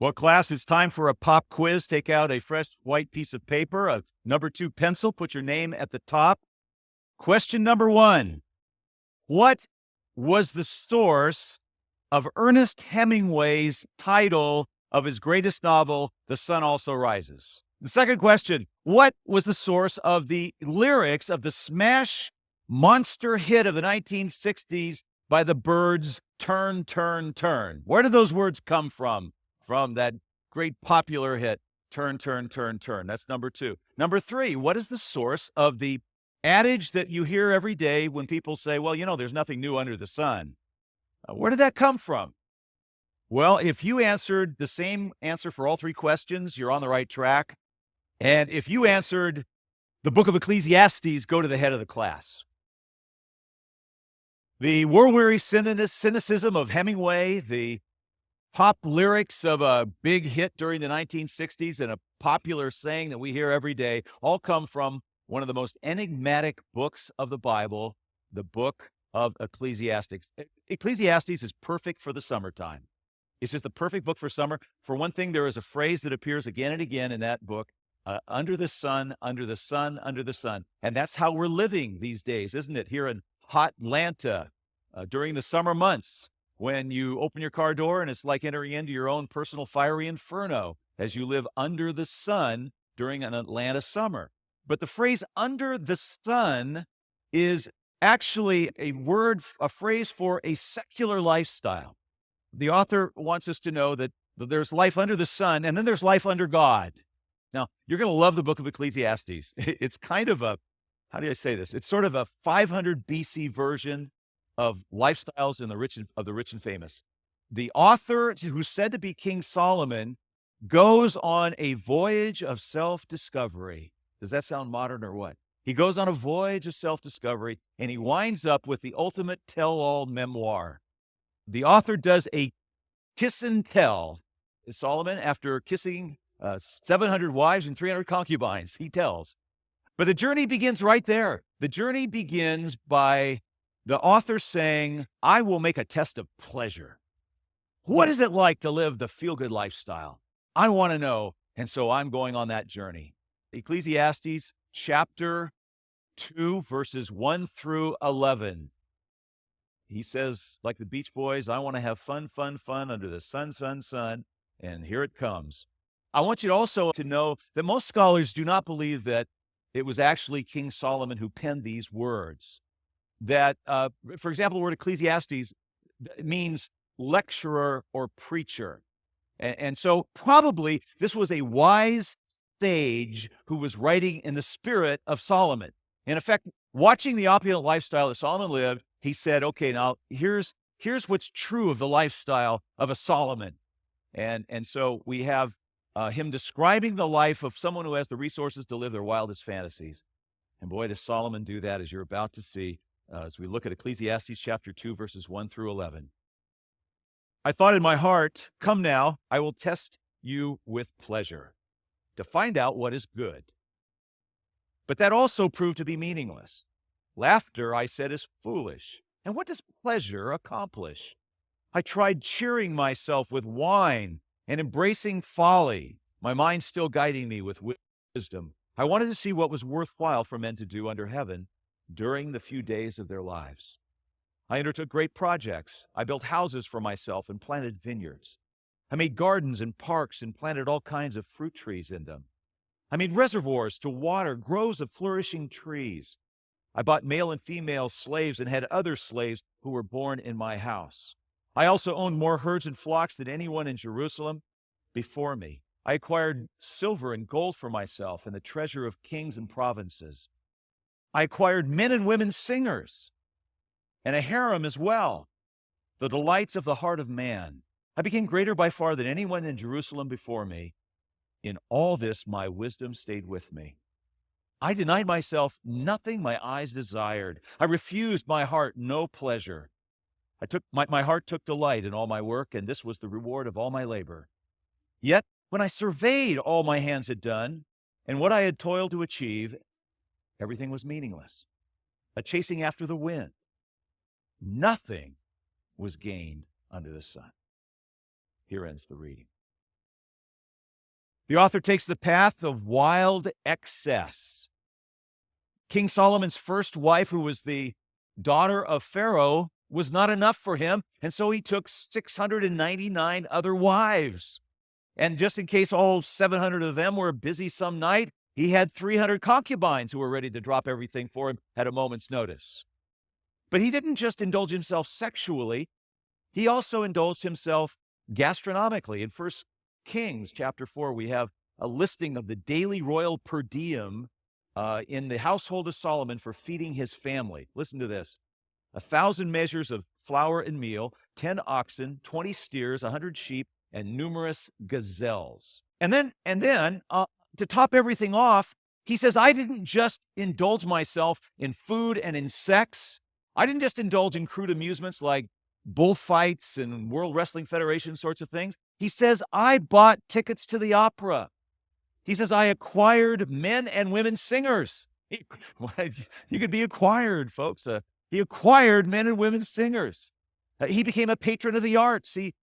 Well, class, it's time for a pop quiz. Take out a fresh white piece of paper, a number 2 pencil, put your name at the top. Question number 1. What was the source of Ernest Hemingway's title of his greatest novel, The Sun Also Rises? The second question, what was the source of the lyrics of the smash monster hit of the 1960s by the Byrds, Turn, Turn, Turn? Where did those words come from? From that great popular hit, Turn, Turn, Turn, Turn. That's number 2. Number 3, what is the source of the adage that you hear every day when people say, well, there's nothing new under the sun? Where did that come from? Well, if you answered the same answer for all 3 questions, you're on the right track. And if you answered the book of Ecclesiastes, go to the head of the class. The world-weary cynicism of Hemingway, the pop lyrics of a big hit during the 1960s, and a popular saying that we hear every day all come from one of the most enigmatic books of the Bible, the book of Ecclesiastes. Ecclesiastes is perfect for the summertime. It's just the perfect book for summer. For one thing, there is a phrase that appears again and again in that book, under the sun, under the sun, under the sun. And that's how we're living these days, isn't it? Here in hot Atlanta, during the summer months, when you open your car door and it's like entering into your own personal fiery inferno as you live under the sun during an Atlanta summer. But the phrase under the sun is actually a phrase for a secular lifestyle. The author wants us to know that there's life under the sun and then there's life under God. Now, you're going to love the book of Ecclesiastes. It's kind of how do I say this? It's sort of a 500 BC version of lifestyles of the rich and famous. The author, who's said to be King Solomon, goes on a voyage of self-discovery. Does that sound modern or what? He goes on a voyage of self-discovery, and he winds up with the ultimate tell-all memoir. The author does a kiss and tell. Solomon, after kissing 700 wives and 300 concubines, he tells. But the journey begins right there. The journey begins by the author saying, I will make a test of pleasure. What is it like to live the feel-good lifestyle? I want to know, and so I'm going on that journey. Ecclesiastes chapter 2, verses 1 through 11. He says, like the Beach Boys, I want to have fun, fun, fun under the sun, sun, sun, and here it comes. I want you also to know that most scholars do not believe that it was actually King Solomon who penned these words. That, for example, the word Ecclesiastes means lecturer or preacher. And so probably this was a wise sage who was writing in the spirit of Solomon. In effect, watching the opulent lifestyle that Solomon lived, he said, okay, now here's what's true of the lifestyle of a Solomon. And so we have him describing the life of someone who has the resources to live their wildest fantasies. And boy, does Solomon do that, as you're about to see, as we look at Ecclesiastes chapter 2, verses 1 through 11. I thought in my heart, come now, I will test you with pleasure to find out what is good. But that also proved to be meaningless. Laughter, I said, is foolish. And what does pleasure accomplish? I tried cheering myself with wine and embracing folly, my mind still guiding me with wisdom. I wanted to see what was worthwhile for men to do under heaven during the few days of their lives. I undertook great projects. I built houses for myself and planted vineyards. I made gardens and parks and planted all kinds of fruit trees in them. I made reservoirs to water groves of flourishing trees. I bought male and female slaves and had other slaves who were born in my house. I also owned more herds and flocks than anyone in Jerusalem before me. I acquired silver and gold for myself and the treasure of kings and provinces. I acquired men and women singers and a harem as well, the delights of the heart of man. I became greater by far than anyone in Jerusalem before me. In all this, my wisdom stayed with me. I denied myself nothing my eyes desired. I refused my heart no pleasure. My heart took delight in all my work, and this was the reward of all my labor. Yet, when I surveyed all my hands had done and what I had toiled to achieve, everything was meaningless, a chasing after the wind. Nothing was gained under the sun. Here ends the reading. The author takes the path of wild excess. King Solomon's first wife, who was the daughter of Pharaoh, was not enough for him, and so he took 699 other wives. And just in case all 700 of them were busy some night, he had 300 concubines who were ready to drop everything for him at a moment's notice. But he didn't just indulge himself sexually, he also indulged himself gastronomically. In 1 Kings chapter 4, we have a listing of the daily royal per diem in the household of Solomon for feeding his family. Listen to this. 1,000 measures of flour and meal, 10 oxen, 20 steers, 100 sheep, and numerous gazelles. And then, to top everything off, he says, I didn't just indulge myself in food and in sex. I didn't just indulge in crude amusements like bullfights and World Wrestling Federation sorts of things. He says, I bought tickets to the opera. He says, I acquired men and women singers. You could be acquired, folks. He acquired men and women singers. He became a patron of the arts. He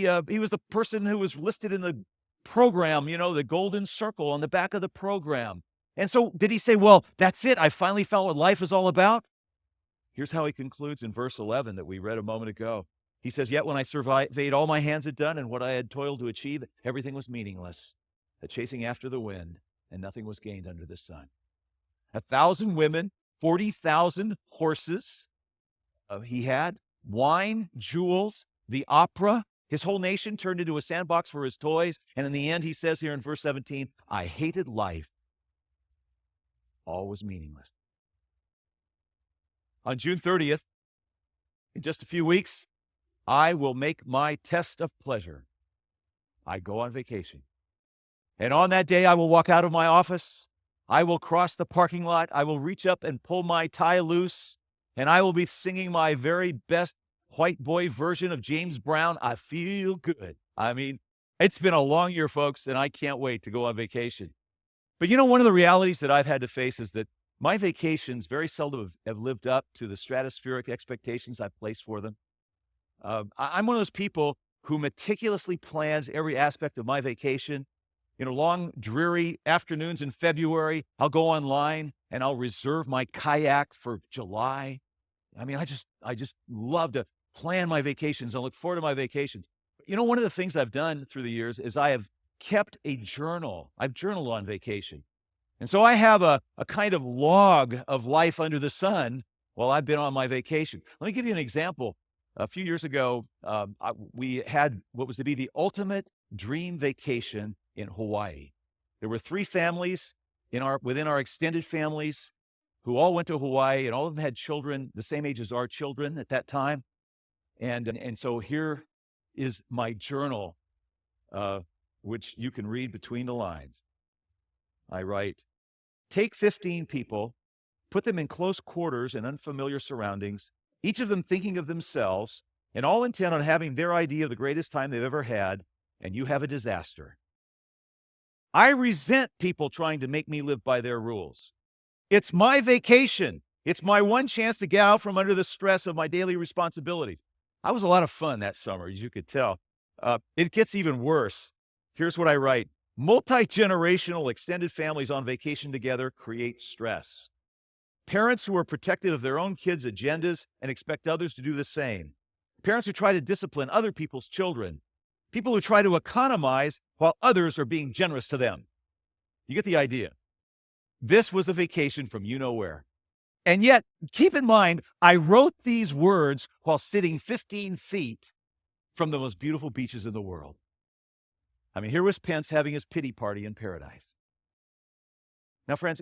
was the person who was listed in the program, the golden circle on the back of the program. And so did he say, well, that's it, I finally found what life is all about? Here's how he concludes in verse 11 that we read a moment ago. He says, yet when I surveyed all my hands had done and what I had toiled to achieve, everything was meaningless, a chasing after the wind, and nothing was gained under the sun. 1,000 women, 40,000 horses. He had wine, jewels, the opera. His whole nation turned into a sandbox for his toys. And in the end, he says here in verse 17, I hated life. All was meaningless. On June 30th, in just a few weeks, I will make my test of pleasure. I go on vacation. And on that day, I will walk out of my office. I will cross the parking lot. I will reach up and pull my tie loose. And I will be singing my very best white boy version of James Brown. I feel good. I mean, it's been a long year, folks, and I can't wait to go on vacation. But one of the realities that I've had to face is that my vacations very seldom have lived up to the stratospheric expectations I've placed for them. I'm one of those people who meticulously plans every aspect of my vacation. Long, dreary afternoons in February, I'll go online and I'll reserve my kayak for July. I mean, I just love to plan my vacations and look forward to my vacations. One of the things I've done through the years is I have kept a journal. I've journaled on vacation. And so I have a kind of log of life under the sun while I've been on my vacation. Let me give you an example. A few years ago, we had what was to be the ultimate dream vacation in Hawaii. There were 3 families within our extended families who all went to Hawaii, and all of them had children the same age as our children at that time. And so here is my journal, which you can read between the lines. I write, take 15 people, put them in close quarters and unfamiliar surroundings, each of them thinking of themselves, and all intent on having their idea of the greatest time they've ever had, and you have a disaster. I resent people trying to make me live by their rules. It's my vacation. It's my one chance to get out from under the stress of my daily responsibilities. I was a lot of fun that summer, as you could tell. It gets even worse. Here's what I write. Multi-generational extended families on vacation together create stress. Parents who are protective of their own kids' agendas and expect others to do the same. Parents who try to discipline other people's children. People who try to economize while others are being generous to them. You get the idea. This was the vacation from you-know-where. And yet, keep in mind, I wrote these words while sitting 15 feet from the most beautiful beaches in the world. I mean, here was Pence having his pity party in paradise. Now, friends,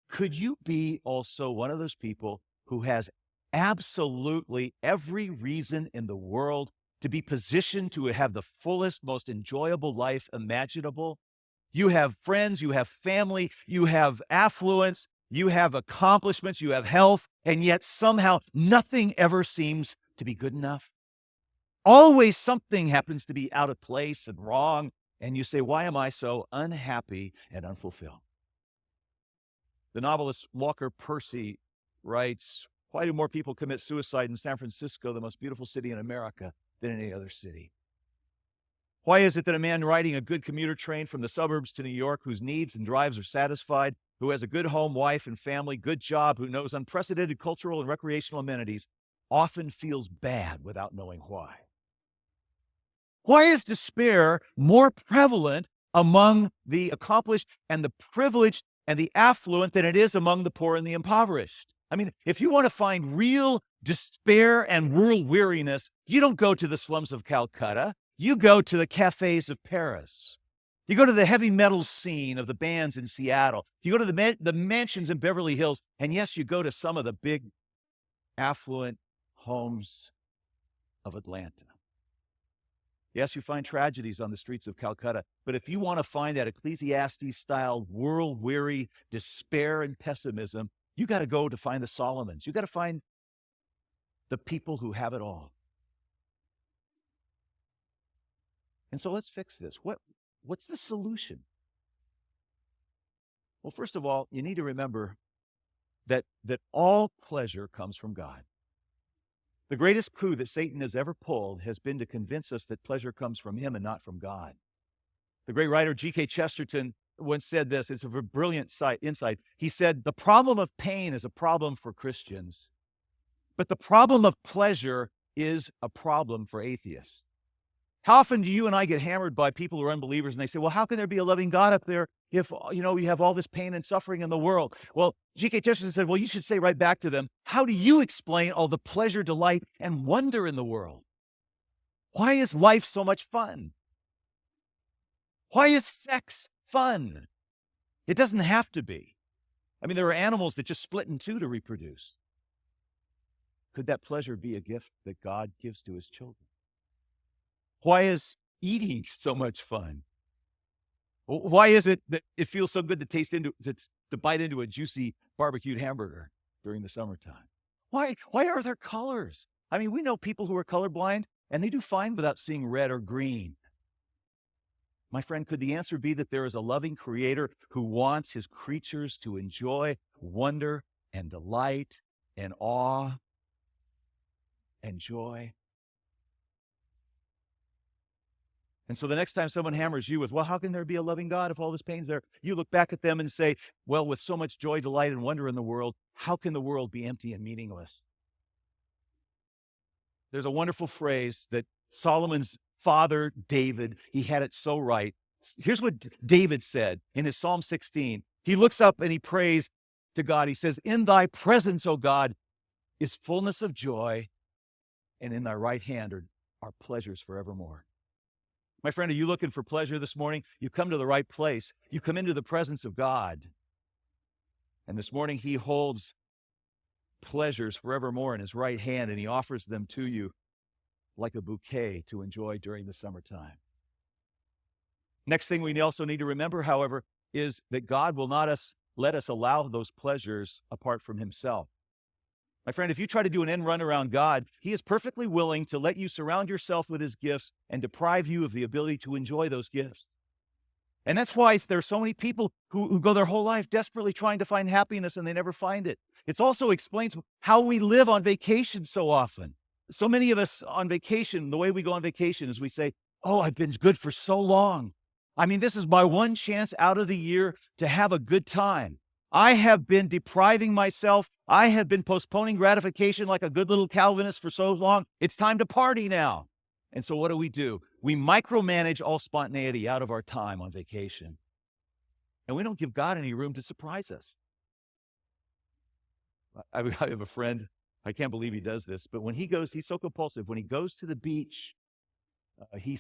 could you be also one of those people who has absolutely every reason in the world to be positioned to have the fullest, most enjoyable life imaginable? You have friends, you have family, you have affluence, you have accomplishments, you have health, and yet somehow nothing ever seems to be good enough. Always something happens to be out of place and wrong, and you say, why am I so unhappy and unfulfilled? The novelist Walker Percy writes, why do more people commit suicide in San Francisco, the most beautiful city in America, than any other city? Why is it that a man riding a good commuter train from the suburbs to New York, whose needs and drives are satisfied, who has a good home, wife and family, good job, who knows unprecedented cultural and recreational amenities, often feels bad without knowing why? Why is despair more prevalent among the accomplished and the privileged and the affluent than it is among the poor and the impoverished? I mean, if you want to find real despair and world weariness, you don't go to the slums of Calcutta. You go to the cafes of Paris. You go to the heavy metal scene of the bands in Seattle. You go to the mansions in Beverly Hills. And yes, you go to some of the big affluent homes of Atlanta. Yes, you find tragedies on the streets of Calcutta, but if you want to find that Ecclesiastes-style world-weary despair and pessimism, you got to go to find the Solomons. You got to find the people who have it all. And so let's fix this. What's the solution? Well, first of all, you need to remember that all pleasure comes from God. The greatest coup that Satan has ever pulled has been to convince us that pleasure comes from him and not from God. The great writer G.K. Chesterton once said this. It's a brilliant insight. He said, the problem of pain is a problem for Christians, but the problem of pleasure is a problem for atheists. How often do you and I get hammered by people who are unbelievers and they say, well, how can there be a loving God up there if, we have all this pain and suffering in the world? Well, G.K. Chesterton said, well, you should say right back to them, how do you explain all the pleasure, delight, and wonder in the world? Why is life so much fun? Why is sex fun? It doesn't have to be. I mean, there are animals that just split in two to reproduce. Could that pleasure be a gift that God gives to his children? Why is eating so much fun? Why is it that it feels so good to bite into a juicy barbecued hamburger during the summertime? Why are there colors? I mean, we know people who are colorblind, and they do fine without seeing red or green. My friend, could the answer be that there is a loving creator who wants his creatures to enjoy wonder and delight and awe and joy? And so the next time someone hammers you with, well, how can there be a loving God if all this pain's there? You look back at them and say, well, with so much joy, delight, and wonder in the world, how can the world be empty and meaningless? There's a wonderful phrase that Solomon's father, David, he had it so right. Here's what David said in his Psalm 16. He looks up and he prays to God. He says, in thy presence, O God, is fullness of joy, and in thy right hand are pleasures forevermore. My friend, are you looking for pleasure this morning? You come to the right place. You come into the presence of God. And this morning, he holds pleasures forevermore in his right hand, and he offers them to you like a bouquet to enjoy during the summertime. Next thing we also need to remember, however, is that God will not let us allow those pleasures apart from himself. My friend, if you try to do an end run around God, he is perfectly willing to let you surround yourself with his gifts and deprive you of the ability to enjoy those gifts. And that's why there are so many people who go their whole life desperately trying to find happiness and they never find it. It also explains how we live on vacation so often. So many of us on vacation, the way we go on vacation is we say, oh, I've been good for so long. I mean, this is my one chance out of the year to have a good time. I have been depriving myself. I have been postponing gratification like a good little Calvinist for so long. It's time to party now. And so what do? We micromanage all spontaneity out of our time on vacation. And we don't give God any room to surprise us. I have a friend, I can't believe he does this, but when he's so compulsive. When he goes to the beach, he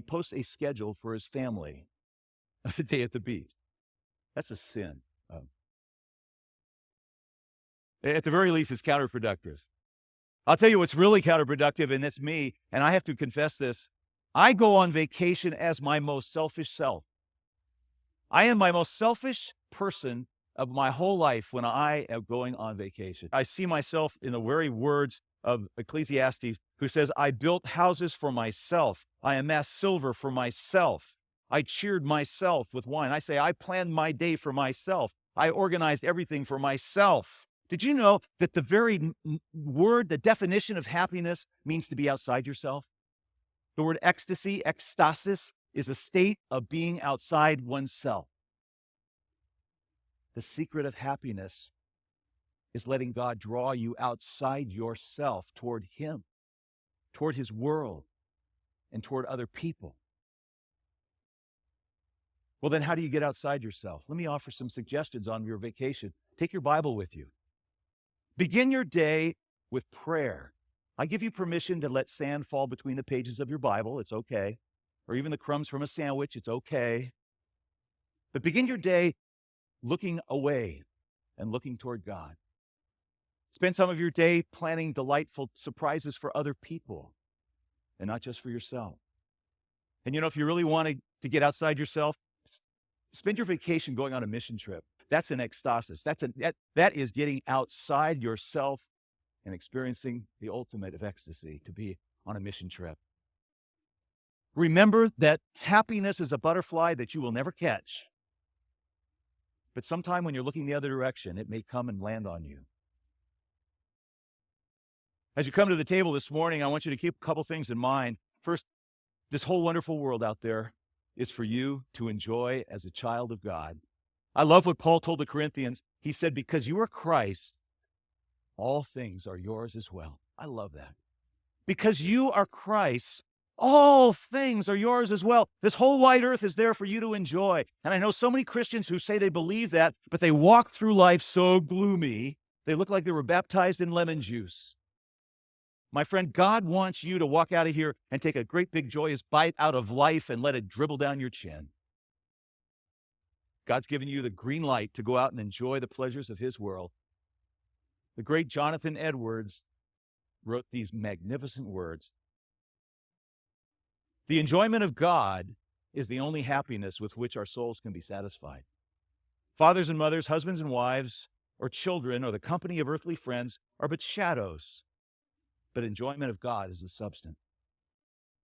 posts a schedule for his family of the day at the beach. That's a sin. At the very least, it's counterproductive. I'll tell you what's really counterproductive, and it's me, and I have to confess this. I go on vacation as my most selfish self. I am my most selfish person of my whole life when I am going on vacation. I see myself in the very words of Ecclesiastes, who says, I built houses for myself. I amassed silver for myself. I cheered myself with wine. I say, I planned my day for myself. I organized everything for myself. Did you know that the very word, the definition of happiness means to be outside yourself? The word ecstasy, ecstasis, is a state of being outside oneself. The secret of happiness is letting God draw you outside yourself toward Him, toward His world, and toward other people. Well, then how do you get outside yourself? Let me offer some suggestions on your vacation. Take your Bible with you. Begin your day with prayer. I give you permission to let sand fall between the pages of your Bible. It's okay. Or even the crumbs from a sandwich. It's okay. But begin your day looking away and looking toward God. Spend some of your day planning delightful surprises for other people and not just for yourself. And if you really want to get outside yourself, spend your vacation going on a mission trip. That's an ecstasis. That is getting outside yourself and experiencing the ultimate of ecstasy, to be on a mission trip. Remember that happiness is a butterfly that you will never catch. But sometime when you're looking the other direction, it may come and land on you. As you come to the table this morning, I want you to keep a couple things in mind. First, this whole wonderful world out there is for you to enjoy as a child of God. I love what Paul told the Corinthians. He said, because you are Christ, all things are yours as well. I love that. Because you are Christ, all things are yours as well. This whole wide earth is there for you to enjoy. And I know so many Christians who say they believe that, but they walk through life so gloomy, they look like they were baptized in lemon juice. My friend, God wants you to walk out of here and take a great big joyous bite out of life and let it dribble down your chin. God's given you the green light to go out and enjoy the pleasures of His world. The great Jonathan Edwards wrote these magnificent words. The enjoyment of God is the only happiness with which our souls can be satisfied. Fathers and mothers, husbands and wives, or children, or the company of earthly friends are but shadows, but enjoyment of God is the substance.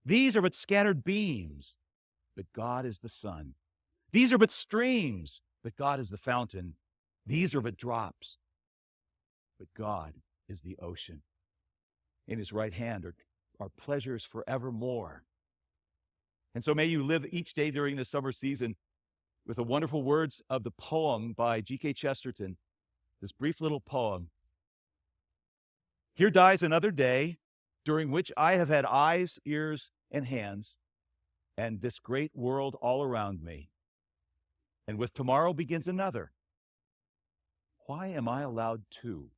These are but scattered beams, but God is the sun. These are but streams, but God is the fountain. These are but drops, but God is the ocean. In His right hand are pleasures forevermore. And so may you live each day during the summer season with the wonderful words of the poem by G.K. Chesterton, this brief little poem. Here dies another day, during which I have had eyes, ears, and hands, and this great world all around me. And with tomorrow begins another. Why am I allowed two?